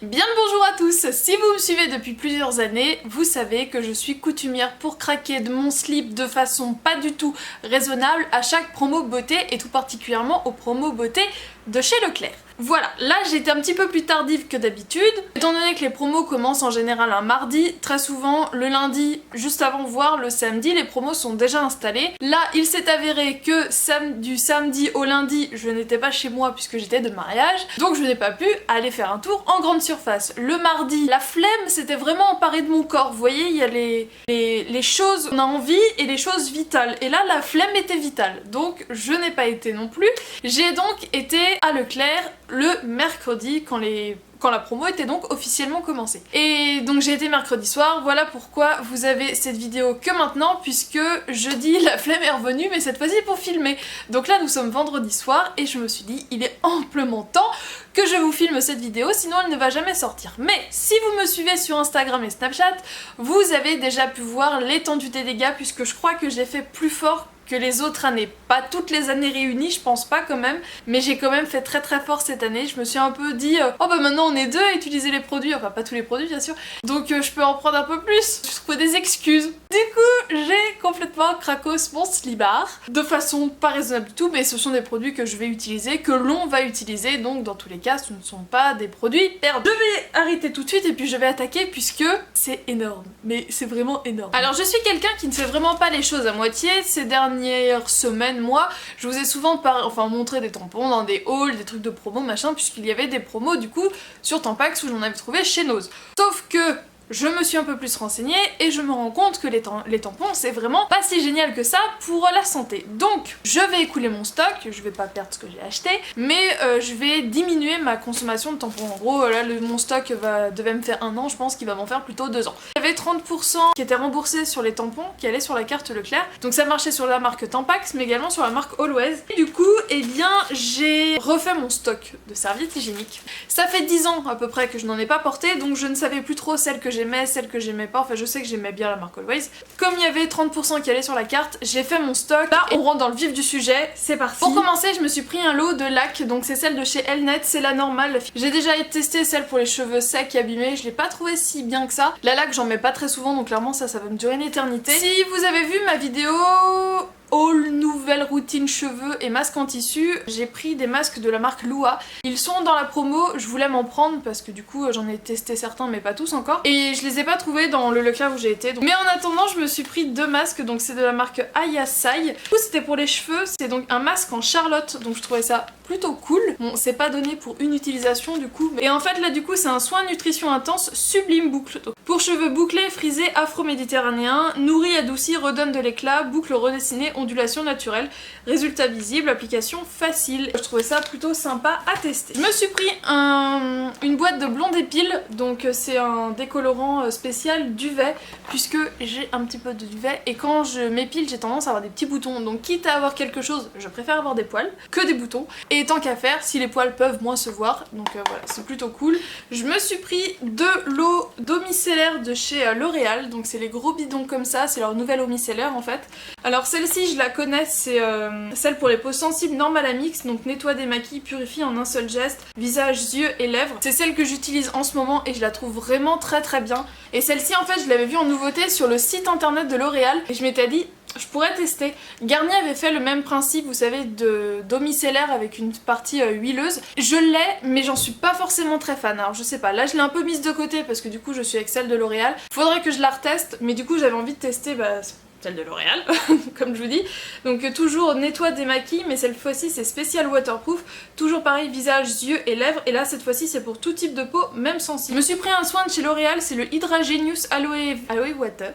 Bien le bonjour à tous. Si vous me suivez depuis plusieurs années, vous savez que je suis coutumière pour craquer de mon slip de façon pas du tout raisonnable à chaque promo beauté et tout particulièrement aux promos beauté de chez Leclerc. Voilà, là j'ai été un petit peu plus tardive que d'habitude, étant donné que les promos commencent en général un mardi, très souvent le lundi, juste avant voire le samedi, les promos sont déjà installés. Là, il s'est avéré que du samedi au lundi, je n'étais pas chez moi puisque j'étais de mariage, donc je n'ai pas pu aller faire un tour en grande surface. Le mardi, la flemme s'était vraiment emparée de mon corps, vous voyez, il y a les choses qu'on a envie et les choses vitales, et là la flemme était vitale, donc je n'ai pas été non plus. J'ai donc été à Leclerc le mercredi quand la promo était donc officiellement commencée. Et donc j'ai été mercredi soir, voilà pourquoi vous avez cette vidéo que maintenant, puisque jeudi la flemme est revenue, mais cette fois-ci pour filmer. Donc là nous sommes vendredi soir et je me suis dit il est amplement temps que je vous filme cette vidéo, sinon elle ne va jamais sortir. Mais si vous me suivez sur Instagram et Snapchat, vous avez déjà pu voir l'étendue des dégâts, puisque je crois que j'ai fait plus fort que les autres années. Pas toutes les années réunies, je pense pas quand même, mais j'ai quand même fait très très fort cette année. Je me suis un peu dit, oh bah maintenant on est deux à utiliser les produits, enfin pas tous les produits bien sûr, donc je peux en prendre un peu plus. Je trouve des excuses. Du coup, j'ai complètement cracos mon slibard, de façon pas raisonnable du tout, mais ce sont des produits que je vais utiliser, que l'on va utiliser, donc dans tous les cas ce ne sont pas des produits perdus. Je vais arrêter tout de suite et puis je vais attaquer puisque c'est énorme, mais c'est vraiment énorme. Alors je suis quelqu'un qui ne fait vraiment pas les choses à moitié. Ces dernières semaines, mois, je vous ai souvent montré des tampons dans des hauls, des trucs de promo machin, puisqu'il y avait des promos du coup sur Tampax où j'en avais trouvé chez Nose. Sauf que je me suis un peu plus renseignée et je me rends compte que les tampons c'est vraiment pas si génial que ça pour la santé. Donc je vais écouler mon stock, je vais pas perdre ce que j'ai acheté, mais je vais diminuer ma consommation de tampons. En gros là mon stock devait me faire 1 an, je pense qu'il va m'en faire plutôt 2 ans. J'avais 30% qui étaient remboursés sur les tampons qui allaient sur la carte Leclerc, donc ça marchait sur la marque Tampax mais également sur la marque Always. Et du coup eh bien j'ai refait mon stock de serviettes hygiéniques. Ça fait 10 ans à peu près que je n'en ai pas porté, donc je ne savais plus trop celle que j'aimais, celle que j'aimais pas, enfin je sais que j'aimais bien la marque Always. Comme il y avait 30% qui allait sur la carte, j'ai fait mon stock. Là on rentre dans le vif du sujet, c'est parti. Pour commencer je me suis pris un lot de lac, donc c'est celle de chez Elnet, c'est la normale. J'ai déjà testé celle pour les cheveux secs et abîmés, je l'ai pas trouvé si bien que ça. La lac j'en mets pas très souvent donc clairement ça va me durer une éternité. Si vous avez vu ma vidéo haul, nouvelle routine cheveux et masques en tissu, j'ai pris des masques de la marque Lua. Ils sont dans la promo, je voulais m'en prendre parce que du coup j'en ai testé certains mais pas tous encore. Et je les ai pas trouvés dans le Leclerc où j'ai été. Donc. Mais en attendant je me suis pris 2 masques, donc c'est de la marque Ayasai. Du coup c'était pour les cheveux, c'est donc un masque en Charlotte, donc je trouvais ça plutôt cool. Bon c'est pas donné pour une utilisation du coup. Et en fait là du coup c'est un soin nutrition intense sublime boucle. Donc, pour cheveux bouclés, frisés, afro-méditerranéens, nourris, adoucis, redonne de l'éclat, boucle redessinée, ondulation naturelle, résultat visible, application facile. Je trouvais ça plutôt sympa à tester. Je me suis pris une boîte de blond épile, donc c'est un décolorant spécial duvet, puisque j'ai un petit peu de duvet et quand je m'épile j'ai tendance à avoir des petits boutons, donc quitte à avoir quelque chose, je préfère avoir des poils que des boutons, et tant qu'à faire, si les poils peuvent moins se voir, donc voilà, c'est plutôt cool. Je me suis pris 2 lots d'eau micellaire de chez L'Oréal, donc c'est les gros bidons comme ça, c'est leur nouvelle eau micellaire en fait. Alors celle-ci je la connais, c'est celle pour les peaux sensibles Normalamix, donc nettoie, démaquille, purifie en un seul geste, visage, yeux et lèvres. C'est celle que j'utilise en ce moment et je la trouve vraiment très très bien. Et celle-ci en fait je l'avais vue en nouveauté sur le site internet de L'Oréal et je m'étais dit je pourrais tester. Garnier avait fait le même principe, vous savez, d'eau micellaire avec une partie huileuse. Je l'ai, mais j'en suis pas forcément très fan. Alors je sais pas, là je l'ai un peu mise de côté parce que du coup je suis avec celle de L'Oréal. Faudrait que je la reteste, mais du coup j'avais envie de tester celle de L'Oréal, comme je vous dis. Donc toujours nettoie, démaquille, mais cette fois-ci c'est spécial waterproof. Toujours pareil, visage, yeux et lèvres. Et là cette fois-ci c'est pour tout type de peau, même sensible. Je me suis pris un soin de chez L'Oréal, c'est le Hydra Genius Aloe Water.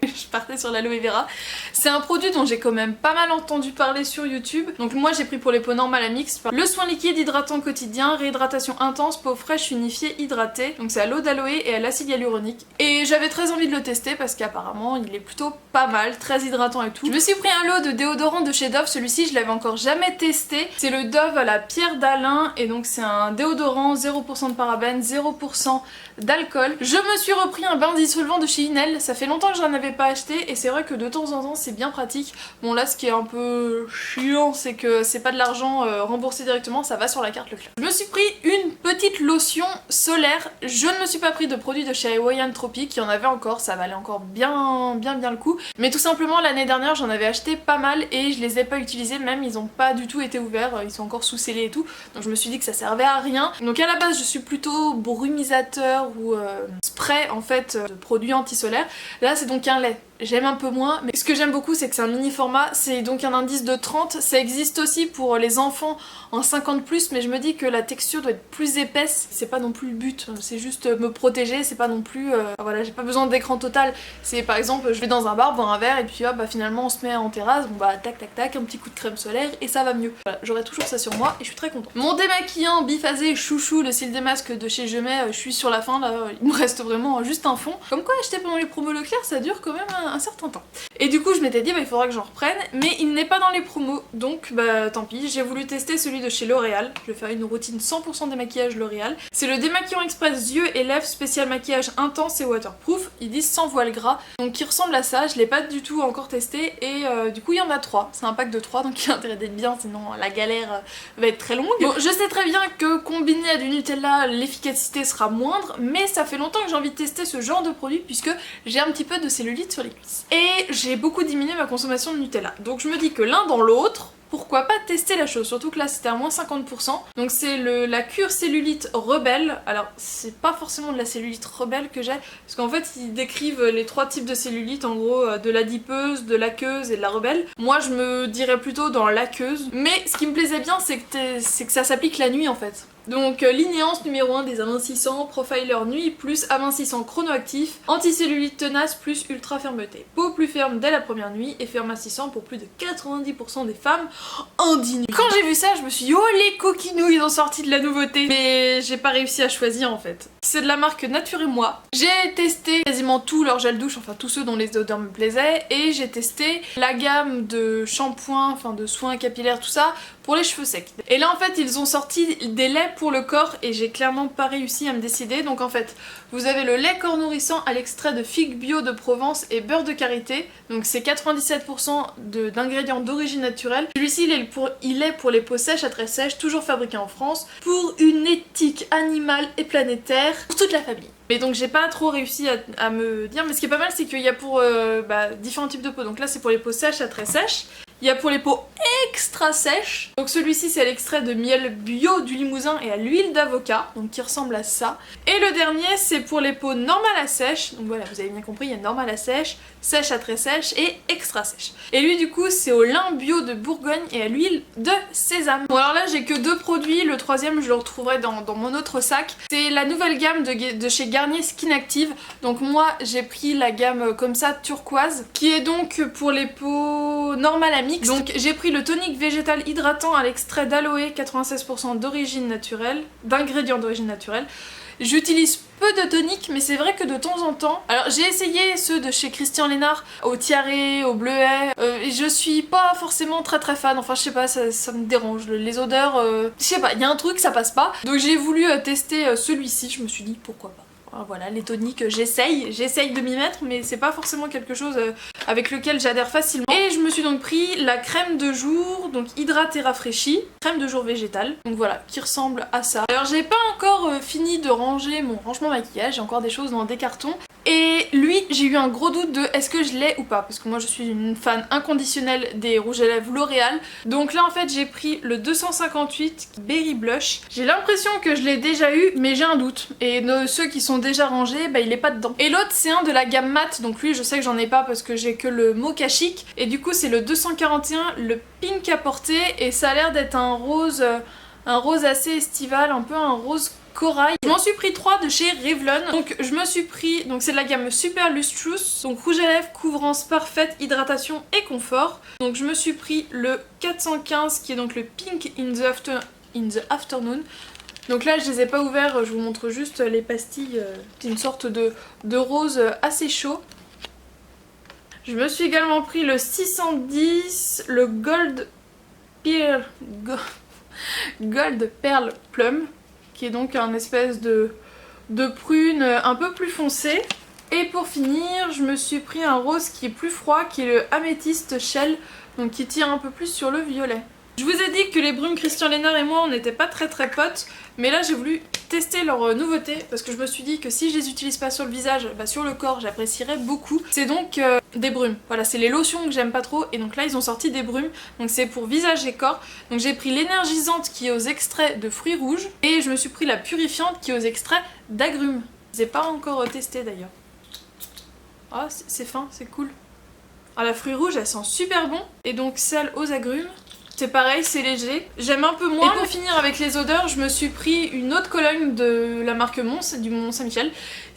Je partais sur l'aloe vera. C'est un produit dont j'ai quand même pas mal entendu parler sur YouTube. Donc moi j'ai pris pour les peaux Normalamix. Le soin liquide hydratant quotidien, réhydratation intense, peau fraîche unifiée hydratée. Donc c'est à l'eau d'aloe et à l'acide hyaluronique. Et j'avais très envie de le tester parce qu'apparemment il est plutôt pas mal, très hydratant et tout. Je me suis pris un lot de déodorant de chez Dove, celui-ci je l'avais encore jamais testé. C'est le Dove à la pierre d'Alain et donc c'est un déodorant 0% de parabènes, 0% d'alcool. Je me suis repris un bain dissolvant de chez Inel, ça fait longtemps que j'en avais pas acheté et c'est vrai que de temps en temps c'est bien pratique. Bon là ce qui est un peu chiant c'est que c'est pas de l'argent remboursé directement, ça va sur la carte Leclerc. Je me suis pris une petite lotion solaire, je ne me suis pas pris de produits de chez Hawaiian Tropic, il y en avait encore, ça valait encore bien le coup. Mais tout simplement l'année dernière j'en avais acheté pas mal et je les ai pas utilisés, même ils ont pas du tout été ouverts, ils sont encore sous scellés et tout. Donc je me suis dit que ça servait à rien. Donc à la base je suis plutôt brumisateur ou spray en fait de produits anti-solaires. Là c'est donc un lait. J'aime un peu moins, mais ce que j'aime beaucoup c'est que c'est un mini format, c'est donc un indice de 30, ça existe aussi pour les enfants en 50+, mais je me dis que la texture doit être plus épaisse, c'est pas non plus le but, c'est juste me protéger, c'est pas non plus, voilà, j'ai pas besoin d'écran total, c'est par exemple je vais dans un bar boire un verre et puis hop, bah finalement on se met en terrasse, bon bah tac tac tac, un petit coup de crème solaire et ça va mieux. Voilà, j'aurai toujours ça sur moi et je suis très contente. Mon démaquillant biphasé chouchou, le cils des masques de chez Je Mets, je suis sur la fin là, il me reste vraiment juste un fond. Comme quoi acheter pendant les promos Leclerc ça dure quand même un certain temps. Et du coup je m'étais dit bah il faudra que j'en reprenne, mais il n'est pas dans les promos, donc bah tant pis, j'ai voulu tester celui de chez L'Oréal. Je vais faire une routine 100% démaquillage L'Oréal. C'est le démaquillant express yeux et lèvres spécial maquillage intense et waterproof, ils disent sans voile gras, donc qui ressemble à ça, je l'ai pas du tout encore testé et du coup il y en a 3, c'est un pack de 3 donc il y a intérêt d'être bien sinon la galère va être très longue. Bon je sais très bien que combiné à du Nutella l'efficacité sera moindre, mais ça fait longtemps que j'ai envie de tester ce genre de produit puisque j'ai un petit peu de cellulite sur les cuisses. Et j'ai beaucoup diminué ma consommation de Nutella. Donc je me dis que l'un dans l'autre, pourquoi pas tester la chose, surtout que là c'était à moins 50%. Donc c'est la cure cellulite rebelle. Alors c'est pas forcément de la cellulite rebelle que j'ai, parce qu'en fait ils décrivent les 3 types de cellulite, en gros de l'adipeuse, de l'aqueuse et de la rebelle. Moi je me dirais plutôt dans l'aqueuse, mais ce qui me plaisait bien c'est que ça s'applique la nuit en fait. Donc Linéance numéro 1 des amincissants, Profiler Nuit plus amincissant chronoactif, anticellulite tenace plus ultra fermeté. Peau plus ferme dès la première nuit et ferme assistant pour plus de 90% des femmes en 10 nuits. Quand j'ai vu ça je me suis dit oh les coquinous ils ont sorti de la nouveauté, mais j'ai pas réussi à choisir en fait. C'est de la marque Nature et Moi. J'ai testé quasiment tous leurs gels douche, enfin tous ceux dont les odeurs me plaisaient, et j'ai testé la gamme de shampoings, enfin de soins capillaires tout ça pour les cheveux secs. Et là en fait ils ont sorti des laits pour le corps et j'ai clairement pas réussi à me décider. Donc en fait vous avez le lait corps nourrissant à l'extrait de figue bio de Provence et beurre de karité, donc c'est 97% d'ingrédients d'origine naturelle. Celui-ci il est pour les peaux sèches à très sèches, toujours fabriqué en France, pour une éthique animale et planétaire pour toute la famille. Mais donc j'ai pas trop réussi à me dire, mais ce qui est pas mal c'est qu'il y a pour différents types de peau. Donc là c'est pour les peaux sèches à très sèches. Il y a pour les peaux extra sèches, donc celui-ci c'est à l'extrait de miel bio du Limousin et à l'huile d'avocat, donc qui ressemble à ça. Et le dernier c'est pour les peaux normales à sèche, donc voilà vous avez bien compris, il y a normale à sèche, sèche à très sèche et extra sèche. Et lui du coup c'est au lin bio de Bourgogne et à l'huile de sésame. Bon alors là j'ai que 2 produits, le troisième je le retrouverai dans mon autre sac. C'est la nouvelle gamme de chez Garnier Skin Active, donc moi j'ai pris la gamme comme ça turquoise, qui est donc pour les peaux normales à mixte. Donc j'ai pris le tonique végétal hydratant à l'extrait d'aloe 96% d'origine naturelle, d'ingrédients d'origine naturelle. J'utilise peu de tonique, mais c'est vrai que de temps en temps... Alors j'ai essayé ceux de chez Christian Lénard, au tiare, au bleuet, et je suis pas forcément très fan, enfin je sais pas, ça me dérange, les odeurs, je sais pas, il y a un truc, ça passe pas. Donc j'ai voulu tester celui-ci, je me suis dit pourquoi pas. Voilà, les toniques, j'essaye de m'y mettre, mais c'est pas forcément quelque chose avec lequel j'adhère facilement. Et je me suis donc pris la crème de jour, donc hydrate et rafraîchie, crème de jour végétale, donc voilà, qui ressemble à ça. Alors j'ai pas encore fini de ranger mon rangement maquillage, j'ai encore des choses dans des cartons. Et lui, j'ai eu un gros doute de est-ce que je l'ai ou pas, parce que moi je suis une fan inconditionnelle des rouges à lèvres L'Oréal. Donc là en fait j'ai pris le 258 Berry Blush. J'ai l'impression que je l'ai déjà eu, mais j'ai un doute. Et ceux qui sont déjà rangés, bah il est pas dedans. Et l'autre c'est un de la gamme mat, donc lui je sais que j'en ai pas parce que j'ai que le Mocha Chic. Et du coup c'est le 241, le pink à porter, et ça a l'air d'être un rose assez estival, un peu un rose corail. Je m'en suis pris 3 de chez Revlon. Donc je me suis pris, donc c'est de la gamme Super Lustrous, donc rouge à lèvres, couvrance parfaite, hydratation et confort. Donc je me suis pris le 415 qui est donc le Pink in the Afternoon. Donc là je les ai pas ouverts, je vous montre juste les pastilles, c'est une sorte de rose assez chaud. Je me suis également pris le 610, le Gold Pearl Plum, qui est donc un espèce de prune un peu plus foncé. Et pour finir, je me suis pris un rose qui est plus froid, qui est le Amethyst Shell, donc qui tire un peu plus sur le violet. Je vous ai dit que les brumes Christian Lennart et moi on n'était pas très potes, mais là j'ai voulu tester leurs nouveautés parce que je me suis dit que si je les utilise pas sur le visage, bah sur le corps j'apprécierais beaucoup. C'est donc des brumes, voilà, c'est les lotions que j'aime pas trop et donc là ils ont sorti des brumes, donc c'est pour visage et corps. Donc j'ai pris l'énergisante qui est aux extraits de fruits rouges et je me suis pris la purifiante qui est aux extraits d'agrumes. Je les ai pas encore testé d'ailleurs. Ah c'est fin, c'est cool. Ah la fruit rouge elle sent super bon et donc celle aux agrumes. C'est pareil, c'est léger. J'aime un peu moins. Et pour finir avec les odeurs, je me suis pris une autre cologne de la marque Mons, du Mont Saint-Michel.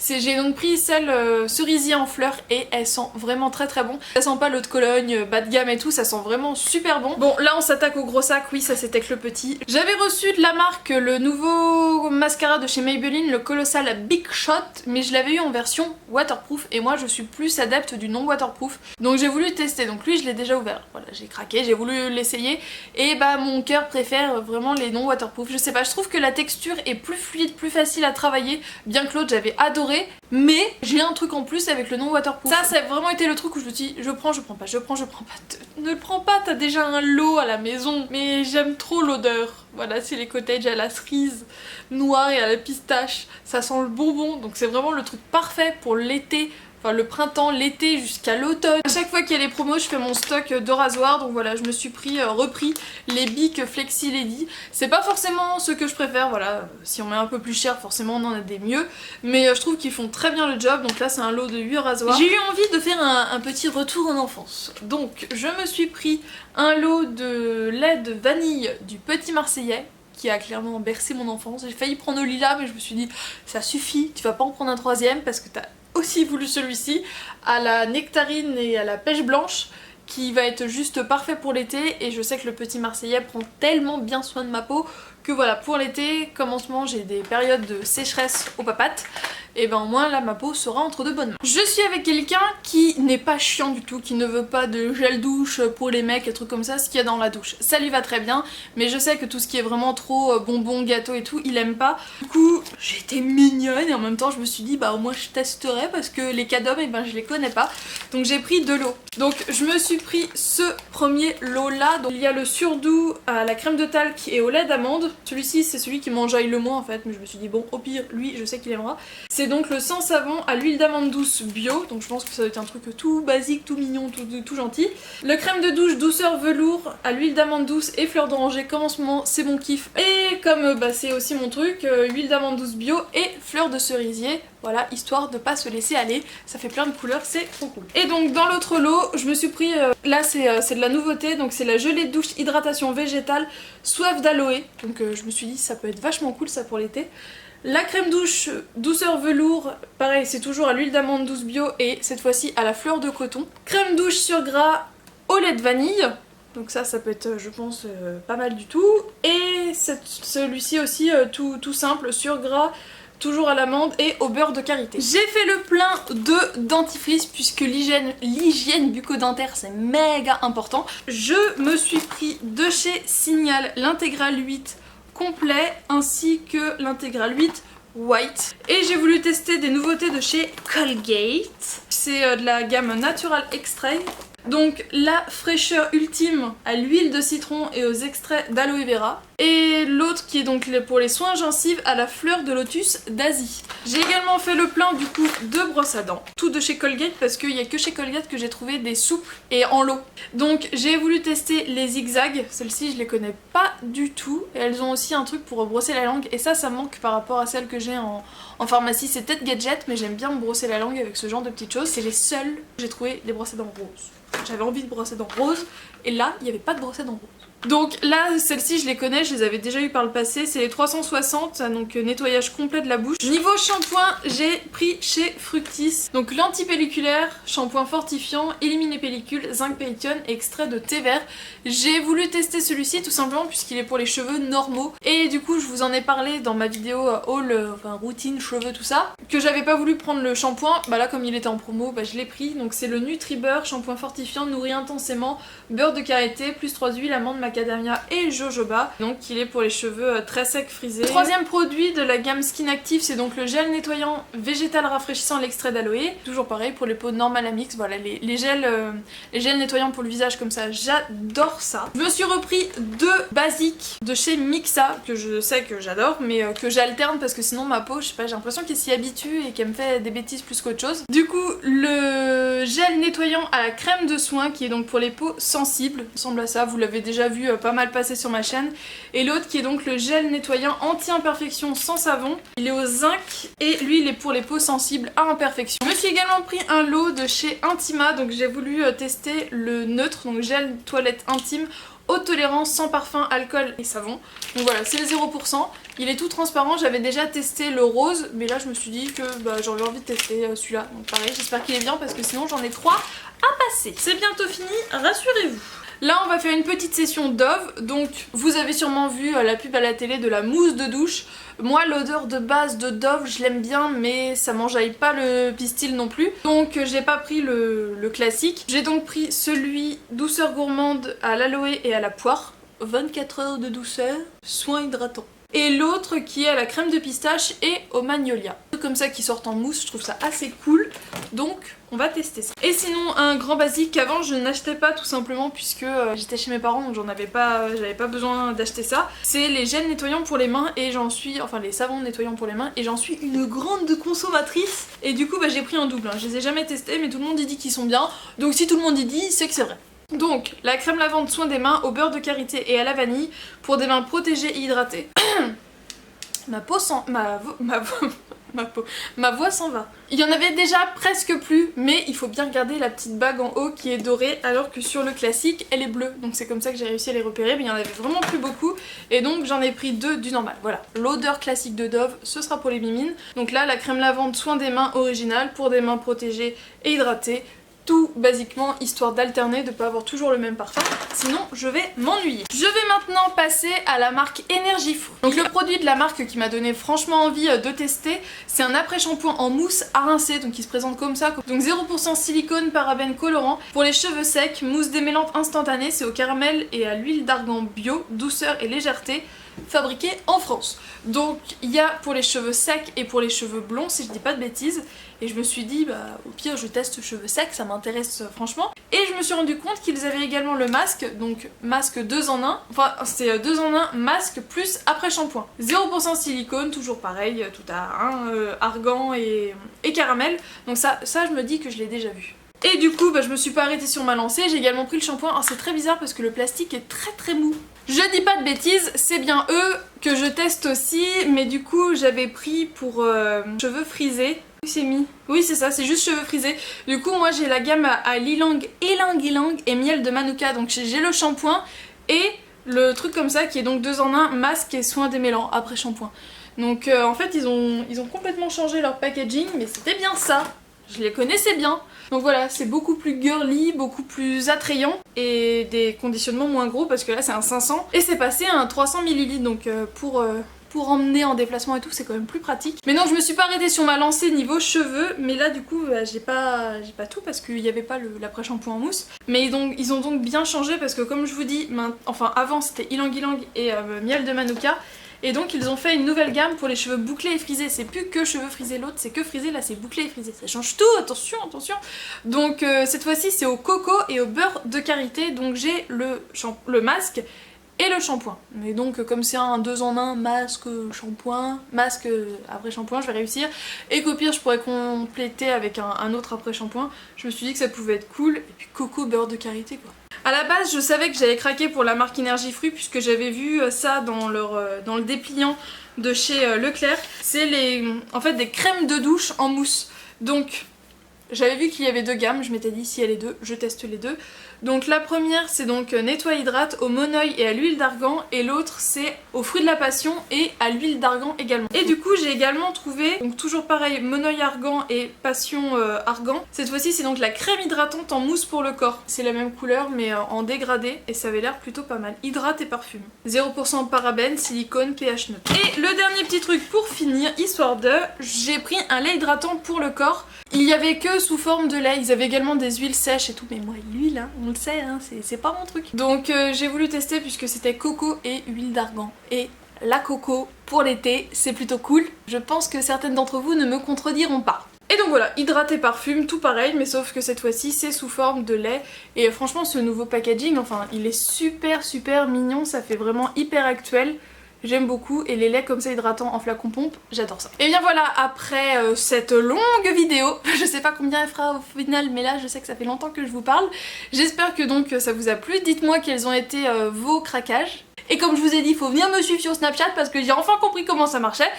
J'ai donc pris celle cerisier en fleurs et elle sent vraiment très bon. Ça sent pas l'autre cologne bas de gamme et tout, ça sent vraiment super bon. Bon, là on s'attaque au gros sac, oui ça c'était que le petit. J'avais reçu de la marque le nouveau mascara de chez Maybelline, le Colossal Big Shot, mais je l'avais eu en version waterproof et moi je suis plus adepte du non waterproof. Donc j'ai voulu tester, donc lui je l'ai déjà ouvert. Voilà, j'ai craqué, j'ai voulu l'essayer. Et bah mon cœur préfère vraiment les non waterproof. Je sais pas, je trouve que la texture est plus fluide, plus facile à travailler, bien que l'autre j'avais adoré. Mais j'ai un truc en plus avec le non waterproof. Ça a vraiment été le truc où je me dis je prends pas. Ne le prends pas, t'as déjà un lot à la maison. Mais j'aime trop l'odeur. Voilà, c'est les cottages à la cerise noire et à la pistache. Ça sent le bonbon, donc c'est vraiment le truc parfait pour l'été. Enfin le printemps, l'été jusqu'à l'automne. À chaque fois qu'il y a les promos je fais mon stock de rasoirs. Donc voilà, je me suis repris les Bic Flexi Lady. C'est pas forcément ce que je préfère, voilà. Si on met un peu plus cher forcément on en a des mieux. Mais je trouve qu'ils font très bien le job. Donc là c'est un lot de 8 rasoirs. J'ai eu envie de faire un petit retour en enfance. Donc je me suis pris un lot de lait de vanille du Petit Marseillais qui a clairement bercé mon enfance. J'ai failli prendre le lilas mais je me suis dit ça suffit, tu vas pas en prendre un troisième parce que t'as aussi voulu celui-ci, à la nectarine et à la pêche blanche, qui va être juste parfait pour l'été. Et je sais que le Petit Marseillais prend tellement bien soin de ma peau que voilà, pour l'été, comme en ce moment j'ai des périodes de sécheresse aux papates, et ben au moins là ma peau sera entre de bonnes mains. Je suis avec quelqu'un qui n'est pas chiant du tout, qui ne veut pas de gel douche pour les mecs et trucs comme ça, ce qu'il y a dans la douche. Ça lui va très bien, mais je sais que tout ce qui est vraiment trop bonbons, gâteaux et tout, il aime pas. Du coup, j'étais mignonne et en même temps je me suis dit bah au moins je testerai parce que les cadums et ben je les connais pas. Donc j'ai pris de l'eau. Donc je me suis pris ce premier lot là. Donc il y a le Surdoux à la crème de talc et au lait d'amande. Celui-ci c'est celui qui m'enjaille le moins en fait, mais je me suis dit bon au pire lui je sais qu'il aimera. C'est donc le sans savon à l'huile d'amande douce bio, donc je pense que ça doit être un truc tout basique, tout mignon, tout gentil. Le crème de douche douceur velours à l'huile d'amande douce et fleur d'oranger, comme en ce moment c'est mon kiff. Et comme bah, c'est aussi mon truc, huile d'amande douce bio et fleur de cerisier. Voilà, histoire de pas se laisser aller, ça fait plein de couleurs, c'est trop cool. Et donc dans l'autre lot, je me suis pris, là c'est de la nouveauté, donc c'est la gelée de douche hydratation végétale soif d'aloe. Donc je me suis dit ça peut être vachement cool ça pour l'été. La crème douche douceur velours, pareil c'est toujours à l'huile d'amande douce bio et cette fois-ci à la fleur de coton. Crème douche sur gras au lait de vanille. Donc ça peut être je pense pas mal du tout. Et celui-ci aussi tout simple sur gras, toujours à l'amande et au beurre de karité. J'ai fait le plein de dentifrice puisque l'hygiène bucco-dentaire c'est méga important. Je me suis pris de chez Signal l'intégral 8 complet ainsi que l'intégral 8 white. Et j'ai voulu tester des nouveautés de chez Colgate. C'est de la gamme Natural Extrait. Donc la fraîcheur ultime à l'huile de citron et aux extraits d'aloe vera. Et l'autre qui est donc pour les soins gencives à la fleur de lotus d'Asie. J'ai également fait le plein du coup de brosses à dents. Tout de chez Colgate parce qu'il n'y a que chez Colgate que j'ai trouvé des souples et en lot. Donc j'ai voulu tester les zigzags. Celles-ci je les connais pas du tout. Et elles ont aussi un truc pour brosser la langue. Et ça manque par rapport à celles que j'ai en pharmacie. C'est peut-être gadget mais j'aime bien me brosser la langue avec ce genre de petites choses. C'est les seules que j'ai trouvé des brosses à dents roses. J'avais envie de brosser dents roses et là il n'y avait pas de brosse à dents roses. Donc là celles-ci je les connais, je les avais déjà eues par le passé, c'est les 360, donc nettoyage complet de la bouche. Niveau shampoing j'ai pris chez Fructis, donc l'antipelliculaire, shampoing fortifiant, éliminer pellicule, zinc périthion et extrait de thé vert. J'ai voulu tester celui-ci tout simplement puisqu'il est pour les cheveux normaux et du coup je vous en ai parlé dans ma vidéo haul, routine, cheveux tout ça, que j'avais pas voulu prendre le shampoing, bah là comme il était en promo, bah je l'ai pris. Donc c'est le Nutribeurre, shampoing fortifiant, nourrit intensément, beurre de karité, plus 3 huiles, amande, macadamia et jojoba. Donc donc il est pour les cheveux très secs frisés. Troisième produit de la gamme Skin Active, c'est donc le gel nettoyant végétal rafraîchissant à l'extrait d'aloe. Toujours pareil pour les peaux normales à mix, voilà les gels nettoyants pour le visage comme ça, j'adore ça. Je me suis repris 2 basiques de chez Mixa, que je sais que j'adore, mais que j'alterne parce que sinon ma peau, je sais pas, j'ai l'impression qu'elle s'y habitue et qu'elle me fait des bêtises plus qu'autre chose. Du coup, le gel nettoyant à la crème de soin qui est donc pour les peaux sensibles, ressemble à ça, vous l'avez déjà vu pas mal passer sur ma chaîne. Et l'autre qui est donc le gel nettoyant anti-imperfection sans savon. Il est au zinc et lui il est pour les peaux sensibles à imperfection. Je me suis également pris un lot de chez Intima, donc j'ai voulu tester le neutre, donc gel toilette intime haute tolérance sans parfum, alcool et savon. Donc voilà, c'est le 0%. Il est tout transparent, j'avais déjà testé le rose, mais là je me suis dit que j'avais envie de tester celui-là. Donc pareil, j'espère qu'il est bien parce que sinon j'en ai 3 à passer. C'est bientôt fini, rassurez-vous. Là on va faire une petite session Dove, donc vous avez sûrement vu la pub à la télé de la mousse de douche. Moi l'odeur de base de Dove je l'aime bien mais ça m'enjaille pas le pistil non plus. Donc j'ai pas pris le classique. J'ai donc pris celui douceur gourmande à l'aloe et à la poire. 24 heures de douceur, soin hydratant. Et l'autre qui est à la crème de pistache et au magnolia. Comme ça qui sortent en mousse, je trouve ça assez cool. Donc on va tester ça. Et sinon un grand basique qu'avant je n'achetais pas tout simplement puisque j'étais chez mes parents donc j'avais pas besoin d'acheter ça. C'est les gels nettoyants pour les mains et j'en suis, enfin les savons nettoyants pour les mains et j'en suis une grande consommatrice. Et du coup j'ai pris un double, hein. Je les ai jamais testés mais tout le monde dit qu'ils sont bien. Donc si tout le monde y dit, c'est que c'est vrai. Donc, la crème lavande soin des mains au beurre de karité et à la vanille pour des mains protégées et hydratées. Ma voix s'en va. Il y en avait déjà presque plus, mais il faut bien regarder la petite bague en haut qui est dorée, alors que sur le classique, elle est bleue. Donc c'est comme ça que j'ai réussi à les repérer, mais il y en avait vraiment plus beaucoup. Et donc j'en ai pris 2 du normal. Voilà, l'odeur classique de Dove, ce sera pour les mimines. Donc là, la crème lavande soin des mains originale pour des mains protégées et hydratées. Tout basiquement histoire d'alterner, de pas avoir toujours le même parfum, sinon je vais m'ennuyer. Je vais maintenant passer à la marque Energy Fruit. Donc le produit de la marque qui m'a donné franchement envie de tester, c'est un après-shampoing en mousse à rincer, donc il se présente comme ça. Donc 0% silicone, parabène, colorant. Pour les cheveux secs, mousse démêlante instantanée, c'est au caramel et à l'huile d'argan bio, douceur et légèreté. Fabriqué en France. Donc il y a pour les cheveux secs et pour les cheveux blonds si je dis pas de bêtises. Et je me suis dit au pire je teste cheveux secs, ça m'intéresse franchement. Et je me suis rendu compte qu'ils avaient également le masque, donc masque 2 en 1. Enfin c'est 2 en 1 masque plus après shampoing. 0% silicone, toujours pareil, tout à 1, argan et caramel. Donc ça je me dis que je l'ai déjà vu. Et du coup je me suis pas arrêtée sur ma lancée, j'ai également pris le shampoing. Alors c'est très bizarre parce que le plastique est très mou. Je dis pas de bêtises, c'est bien eux que je teste aussi, mais du coup j'avais pris pour cheveux frisés. C'est mis. Oui c'est ça, c'est juste cheveux frisés. Du coup moi j'ai la gamme à ylang et miel de Manuka, donc j'ai le shampoing et le truc comme ça qui est donc 2 en 1, masque et soin démêlant après shampoing. Donc en fait ils ont complètement changé leur packaging, mais c'était bien ça. Je les connaissais bien. Donc voilà, c'est beaucoup plus girly, beaucoup plus attrayant et des conditionnements moins gros parce que là c'est un 500 et c'est passé à un 300 ml donc pour emmener en déplacement et tout c'est quand même plus pratique. Mais non je me suis pas arrêtée sur ma lancée niveau cheveux mais là du coup j'ai pas tout parce qu'il n'y avait pas l'après-shampoing en mousse. Mais ils ont donc bien changé parce que comme je vous dis, enfin avant c'était ylang ylang et miel de Manuka. Et donc ils ont fait une nouvelle gamme pour les cheveux bouclés et frisés. C'est plus que cheveux frisés, l'autre c'est que frisé, là c'est bouclé et frisé. Ça change tout, attention. Donc cette fois-ci c'est au coco et au beurre de karité. Donc j'ai le masque et le shampoing. Mais donc comme c'est un 2 en 1, masque, shampoing, masque après shampoing, je vais réussir. Et qu'au pire je pourrais compléter avec un autre après shampoing. Je me suis dit que ça pouvait être cool. Et puis coco, beurre de karité quoi. A la base je savais que j'allais craquer pour la marque Energy Fruit puisque j'avais vu ça dans le dépliant de chez Leclerc. C'est en fait des crèmes de douche en mousse. Donc j'avais vu qu'il y avait 2 gammes, je m'étais dit si elle est 2, je teste les 2. Donc la première c'est donc nettoie hydrate au monoeil et à l'huile d'argan et l'autre c'est aux fruits de la passion et à l'huile d'argan également. Et du coup j'ai également trouvé, donc toujours pareil, monoeil argan et passion argan. Cette fois-ci c'est donc la crème hydratante en mousse pour le corps. C'est la même couleur mais en dégradé et ça avait l'air plutôt pas mal. Hydrate et parfume. 0% parabène, silicone, pH neutre. Et le dernier petit truc pour finir, histoire de, j'ai pris un lait hydratant pour le corps. Il y avait que sous forme de lait, ils avaient également des huiles sèches et tout, mais moi l'huile, hein, on le sait, hein, c'est pas mon truc. Donc j'ai voulu tester puisque c'était coco et huile d'argan. Et la coco pour l'été, c'est plutôt cool. Je pense que certaines d'entre vous ne me contrediront pas. Et donc voilà, hydraté parfum, tout pareil, mais sauf que cette fois-ci c'est sous forme de lait. Et franchement ce nouveau packaging, enfin il est super mignon, ça fait vraiment hyper actuel. J'aime beaucoup, et les laits comme ça hydratants en flacon pompe, j'adore ça. Et bien voilà, après cette longue vidéo, je sais pas combien elle fera au final, mais là je sais que ça fait longtemps que je vous parle. J'espère que donc ça vous a plu, dites-moi quels ont été vos craquages. Et comme je vous ai dit, il faut venir me suivre sur Snapchat parce que j'ai enfin compris comment ça marchait.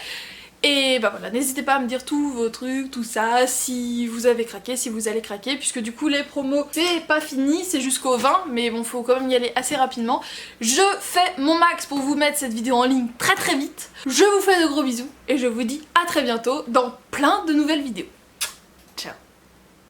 Et bah voilà, n'hésitez pas à me dire tous vos trucs, tout ça, si vous avez craqué, si vous allez craquer, puisque du coup les promos c'est pas fini, c'est jusqu'au 20, mais bon faut quand même y aller assez rapidement. Je fais mon max pour vous mettre cette vidéo en ligne très vite. Je vous fais de gros bisous et je vous dis à très bientôt dans plein de nouvelles vidéos.